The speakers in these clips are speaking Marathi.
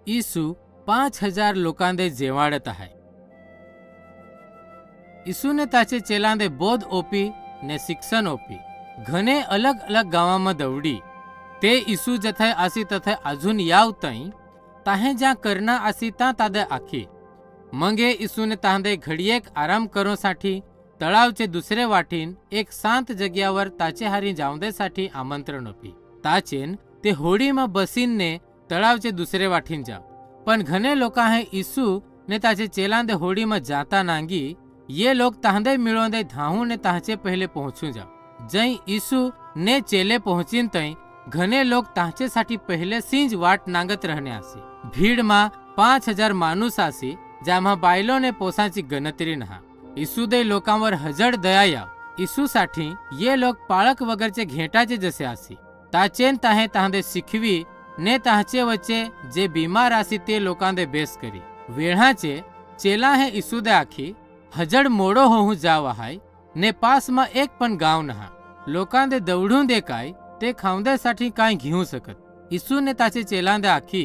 यीशु 5000 लोकांदे जेवाडत आहे। यीशुने ताचे चेलांदे बोध ओपी ने शिक्षण ओपी घणे अलग अलग गावांमा दौडी। ते यीशु जथे आसी तथे अजून याव तई ताहे ज्या करना आसी ता तादे आखी। मंगे यीशुने तांदे घडीएक आराम करोसाठी तळावचे दुसरे वाटीन एक शांत जग्यावर ताचे हारी जावंदेसाठी आमंत्रण ओपी। ताचेन ते होडीमा बसीने तळावचे दुसरे वाटीन जाव। पण घणे लोक है यीशु ने ताचे चेलांदे होडीमा जाता नांगी ये लोग तांदे मिळोंदे धाहू ने ताचे पहले पहुंचू जाव। जई यीशु ने चेले पहुंचीन तई घणे लोग ताचेसाठी पहले सिंज वाट नांगत रहने आसी। भीड़ मा 5000 माणूस आसी, ज्यामा बायलोने पोसाची गणतरी नहा। यीशु दे लोकांवर हजड दया याव। यीशु साठी ये लोक पाळक वगरचे घेटाचे जसे आसी। ताचेन ताहे तांदे शिखवी ने ताचे वच्चे जे बीमार आसी ते लोकांदे बेस करी। वेळाचे चेला हे यीशु दे आखी हजड मोडो होऊ जाव हाय ने पास मा एक पण गाव नहा। लोकांदे दौडून दे काय ते खावंदेसाठी काय घेऊ सकत। यीशु ने ताचे चेलांदे आखी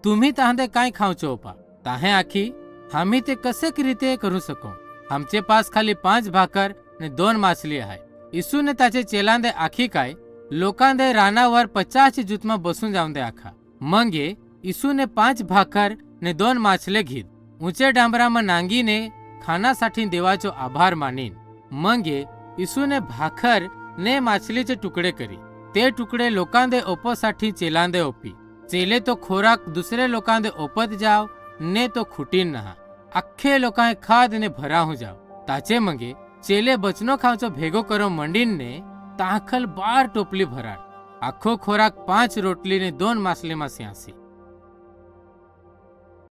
तुम्ही तांदे काय खावचो पा। ताहे आखी आम्ही ते कसे रीते करू सको। आमचे पास खाली 5 भाकर ने 2 माछली आहे। यीशु ने ताचे चेलांदे आखी काय लोकांदे रानावर 50 जूतमा बसून जाऊन दे आखा। मंगे यीशु ने 5 भाकर ने 2 माछले घेत ऊंचे डांबरामा नांगीने खानासाठी देवाचो आभार मानीन। मंगे यीशु ने भाकर ने माछलीचे तुकडे करी। ते तुकडे लोकांदे ओपोसाठी चेलांदे ओपी। चेले तो खोराक दुसरे लोकांदे ओपत जाव ने तो खुटीन नहा। अख्खे लोकांए खाद ने भराहू जाव। ताचे मंगे चेले बचनो खावचो भेगो करो मंडीन ने ताखल 12 टोपली भराड। आखो खोराक 5 रोटली ने 2 मासले मा स्यासी।